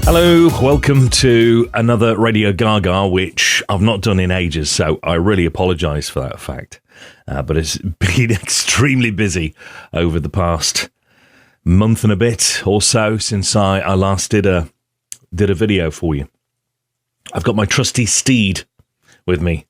Hello, welcome to another Radio Gaga, which I've not done in ages, so I really apologise for that fact. But it's been extremely busy over the past month and a bit or so since I last did a video for you. I've got my trusty steed with me,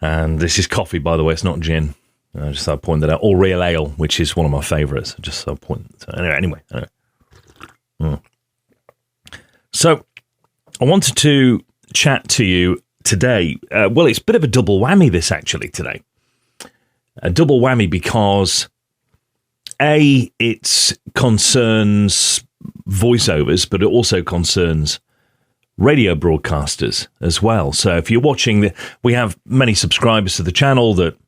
and this is coffee, by the way, it's not gin. I just thought I'd point that out. Or real ale, which is one of my favourites. Just so point. Anyway. So, I wanted to chat to you today. Well, it's a bit of a double whammy, this actually, today. A double whammy because, A, it concerns voiceovers, but it also concerns radio broadcasters as well. So, if you're watching, we have many subscribers to the channel that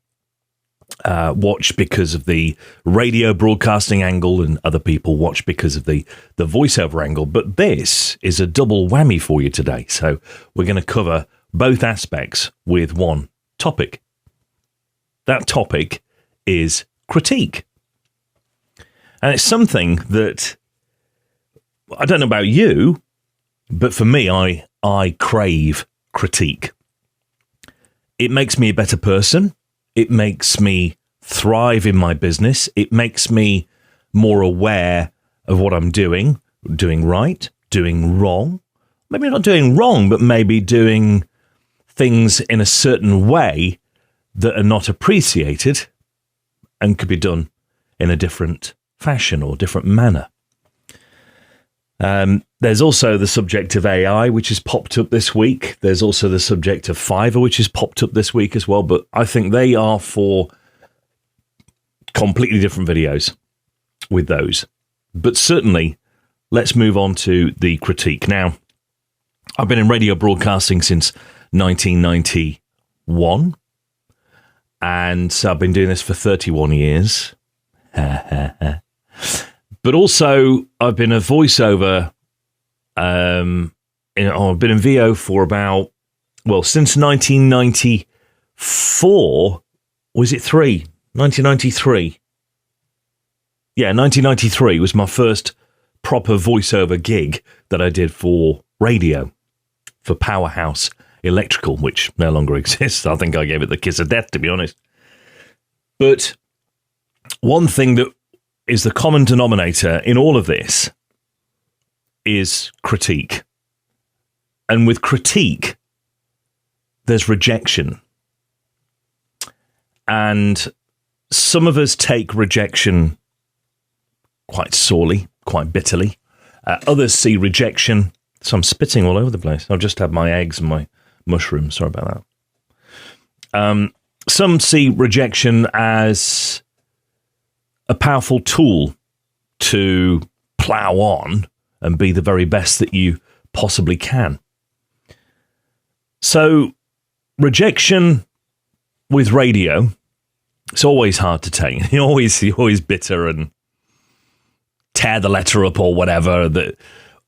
watch because of the radio broadcasting angle, and other people watch because of the voiceover angle. But this is a double whammy for you today. So we're going to cover both aspects with one topic. That topic is critique. And it's something that, I don't know about you, but for me, I crave critique. It makes me a better person. It makes me thrive in my business. It makes me more aware of what I'm doing right, doing wrong. Maybe not doing wrong, but maybe doing things in a certain way that are not appreciated and could be done in a different fashion or different manner. There's also the subject of AI, which has popped up this week. There's also the subject of Fiverr, which has popped up this week as well. But I think they are for completely different videos with those. But certainly, let's move on to the critique. Now, I've been in radio broadcasting since 1991. And so I've been doing this for 31 years. But also, I've been a voiceover, I've been in VO for about, since 1994, was it 1993? Yeah, 1993 was my first proper voiceover gig that I did for radio, for Powerhouse Electrical, which no longer exists. I think I gave it the kiss of death, to be honest. But one thing that is the common denominator in all of this is critique. And with critique, there's rejection. And some of us take rejection quite sorely, quite bitterly. Others see rejection. So I'm spitting all over the place. I've just had my eggs and my mushrooms. Sorry about that. Some see rejection as a powerful tool to plow on and be the very best that you possibly can. So, rejection with radio, it's always hard to take. You're always bitter and tear the letter up or whatever.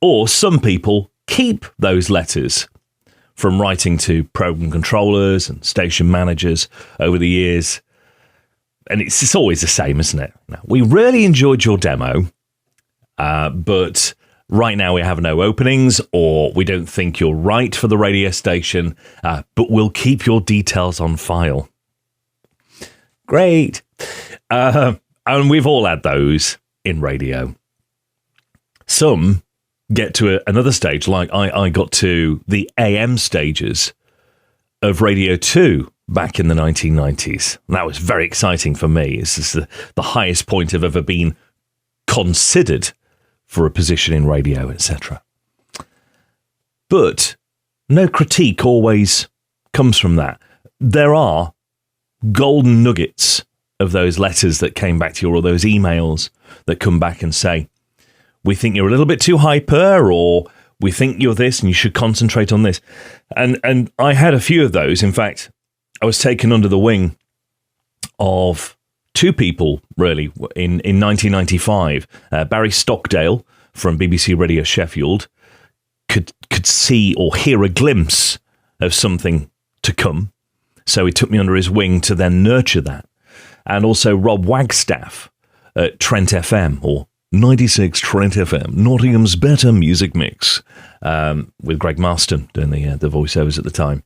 Or some people keep those letters from writing to program controllers and station managers over the years. And it's always the same, isn't it? We really enjoyed your demo, but right now we have no openings, or we don't think you're right for the radio station, but we'll keep your details on file. Great. And we've all had those in radio. Some get to another stage, like I got to the AM stages of Radio 2 back in the 1990s. And that was very exciting for me. This is the highest point I've ever been considered for a position in radio, etc. But no critique always comes from that. There are golden nuggets of those letters that came back to you, or those emails that come back and say, we think you're a little bit too hyper, or we think you're this and you should concentrate on this. And I had a few of those. In fact, I was taken under the wing of two people, really, in 1995. Barry Stockdale from BBC Radio Sheffield could see or hear a glimpse of something to come. So he took me under his wing to then nurture that. And also Rob Wagstaff at Trent FM, or 96 Trent FM, Nottingham's better music mix, with Greg Marston doing the voiceovers at the time.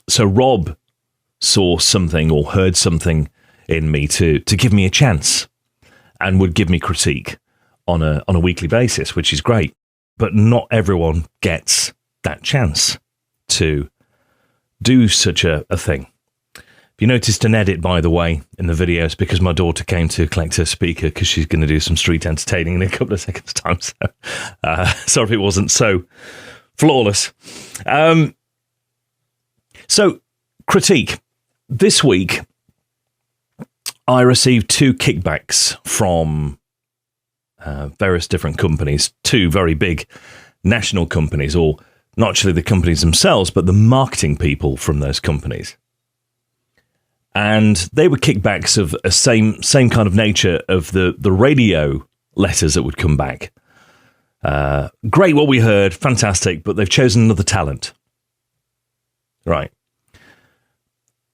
So Rob saw something or heard something in me to give me a chance and would give me critique on a weekly basis, which is great. But not everyone gets that chance to do such a thing. If you noticed an edit, by the way, in the videos, because my daughter came to collect her speaker because she's going to do some street entertaining in a couple of seconds' time. So sorry if it wasn't so flawless. So, critique. This week, I received 2 kickbacks from various different companies, 2 very big national companies, or not actually the companies themselves, but the marketing people from those companies. And they were kickbacks of a same kind of nature of the radio letters that would come back. Great what we heard, fantastic, but they've chosen another talent. Right.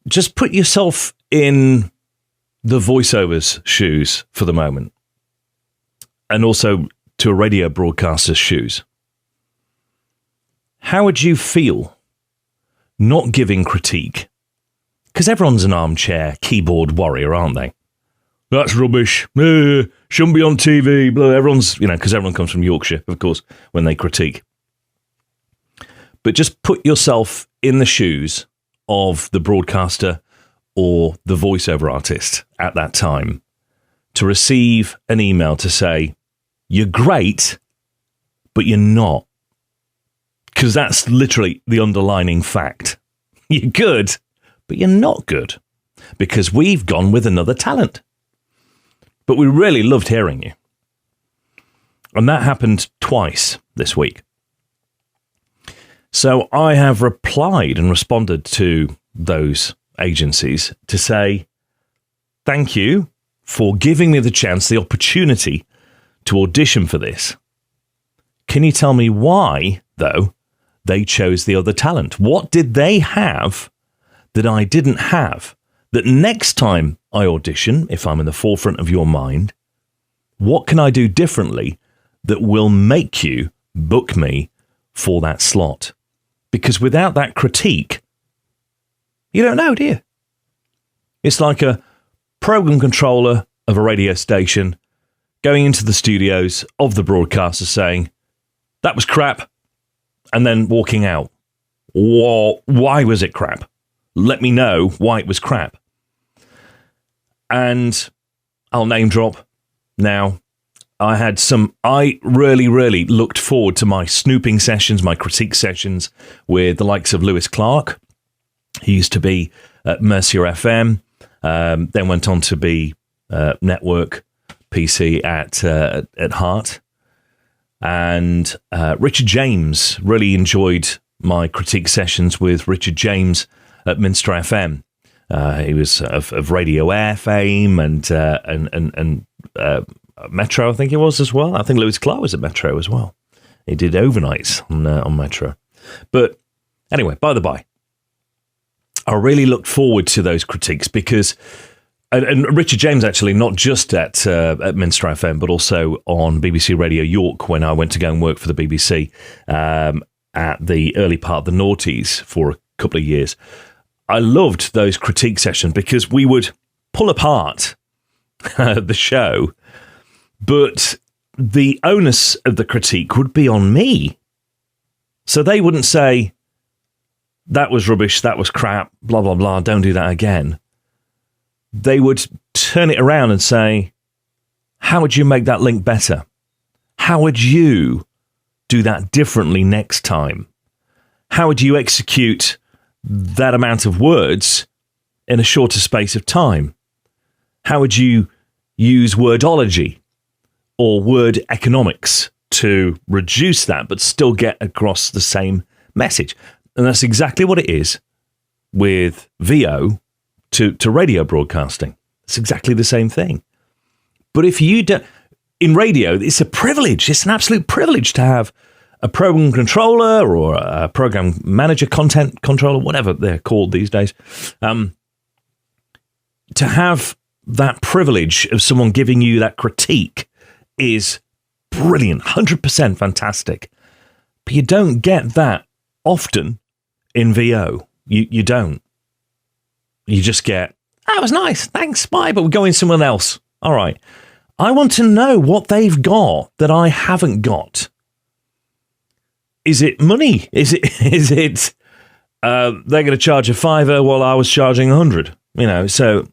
Just put yourself in the voiceovers' shoes for the moment. And also to a radio broadcaster's shoes. How would you feel not giving critique? Because everyone's an armchair keyboard warrior, aren't they? That's rubbish. Shouldn't be on TV. Blah. Everyone's, because everyone comes from Yorkshire, of course, when they critique. But just put yourself in the shoes of the broadcaster or the voiceover artist at that time to receive an email to say, you're great, but you're not. Because that's literally the underlining fact. You're good, but you're not good. Because we've gone with another talent. But we really loved hearing you. And that happened twice this week. So I have replied and responded to those agencies to say, thank you for giving me the chance, the opportunity to audition for this. Can you tell me why, though, they chose the other talent? What did they have that I didn't have? That next time I audition, if I'm in the forefront of your mind, what can I do differently that will make you book me for that slot? Because without that critique, you don't know, do you? It's like a program controller of a radio station going into the studios of the broadcaster saying, that was crap, and then walking out. Why was it crap? Let me know why it was crap. And I'll name drop now. I really, really looked forward to my snooping sessions, my critique sessions with the likes of Lewis Clark. He used to be at Mercia FM, then went on to be network PC at Heart. And Richard James, really enjoyed my critique sessions with Richard James at Minster FM. He was of Radio Air fame and Metro, I think he was as well. I think Lewis Clark was at Metro as well. He did overnights on Metro. But anyway, by the by, I really looked forward to those critiques because, and Richard James actually, not just at Minster FM, but also on BBC Radio York when I went to go and work for the BBC at the early part of the noughties for a couple of years. I loved those critique sessions because we would pull apart the show, but the onus of the critique would be on me. So they wouldn't say, that was rubbish, that was crap, blah, blah, blah, don't do that again. They would turn it around and say, how would you make that link better? How would you do that differently next time? How would you execute that amount of words in a shorter space of time? How would you use wordology or word economics to reduce that but still get across the same message? And that's exactly what it is with VO to radio broadcasting. It's exactly the same thing. But if you don't, in radio, it's a privilege. It's an absolute privilege to have a program controller or a program manager, content controller, whatever they're called these days, to have that privilege of someone giving you that critique is brilliant, 100% fantastic. But you don't get that often in VO. You don't. You just get, that was nice, thanks, bye, but we're going somewhere else. All right. I want to know what they've got that I haven't got. Is it money? Is it they're going to charge a £5 while I was charging 100? So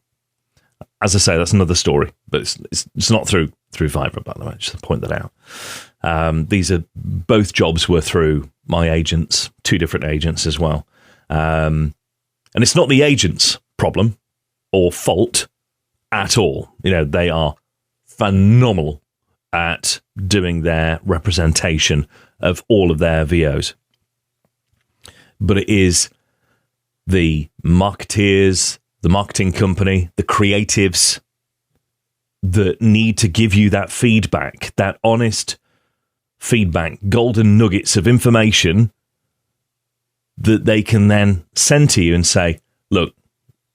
as I say, that's another story, but it's not through Fiverr, by the way, just to point that out. These are both jobs were through my agents, 2 different agents as well. And it's not the agent's problem or fault at all. They are phenomenal at doing their representation of all of their VOs. But it is the marketeers, the marketing company, the creatives that need to give you that feedback, that honest feedback, golden nuggets of information that they can then send to you and say, look,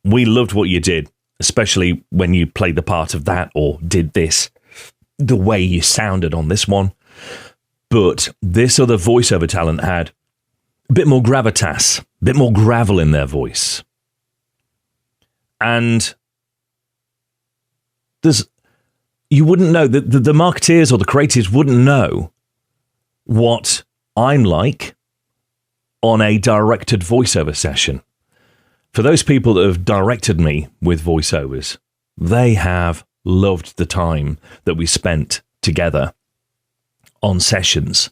we loved what you did, especially when you played the part of that or did this, the way you sounded on this one. But this other voiceover talent had a bit more gravitas, a bit more gravel in their voice. And you wouldn't know, the marketeers or the creatives wouldn't know what I'm like on a directed voiceover session. For those people that have directed me with voiceovers, they have loved the time that we spent together on sessions.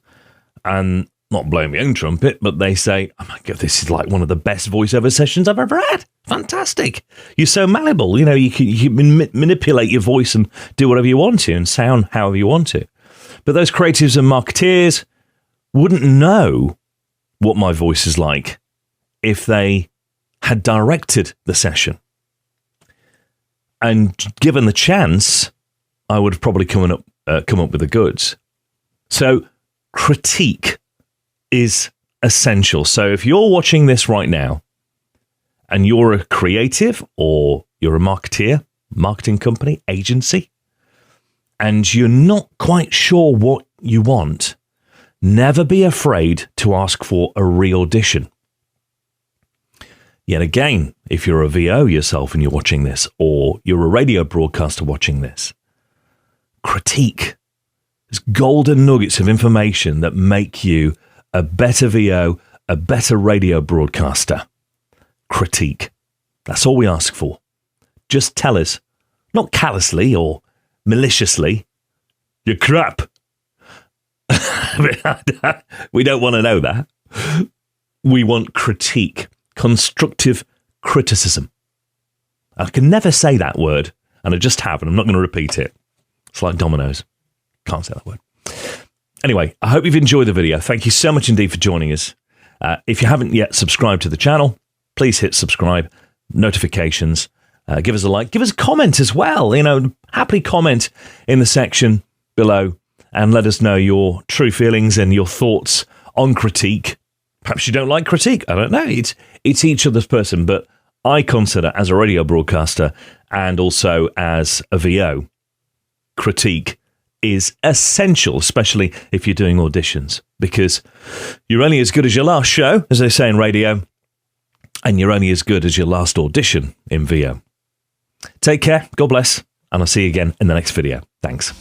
And not blowing my own trumpet, but they say, oh my God, this is like one of the best voiceover sessions I've ever had. Fantastic. You're so malleable. You can manipulate your voice and do whatever you want to and sound however you want to. But those creatives and marketeers wouldn't know what my voice is like if they had directed the session. And given the chance, I would have probably come up with the goods. So critique is essential. So if you're watching this right now and you're a creative or you're a marketeer, marketing company, agency, and you're not quite sure what you want, never be afraid to ask for a re-audition. Yet again, if you're a VO yourself and you're watching this, or you're a radio broadcaster watching this, critique. There's golden nuggets of information that make you a better VO, a better radio broadcaster. Critique. That's all we ask for. Just tell us, not callously or maliciously, you're crap. We don't want to know that. We want critique, constructive criticism. I can never say that word, and I just have, and I'm not going to repeat it. It's like dominoes. Can't say that word. Anyway, I hope you've enjoyed the video. Thank you so much indeed for joining us. If you haven't yet subscribed to the channel, please hit subscribe, notifications, give us a like, give us a comment as well. Happily comment in the section below and let us know your true feelings and your thoughts on critique. Perhaps you don't like critique. I don't know. It's each other's person, but I consider as a radio broadcaster and also as a VO, critique is essential, especially if you're doing auditions, because you're only as good as your last show, as they say in radio, and you're only as good as your last audition in VO. Take care, God bless, and I'll see you again in the next video. Thanks.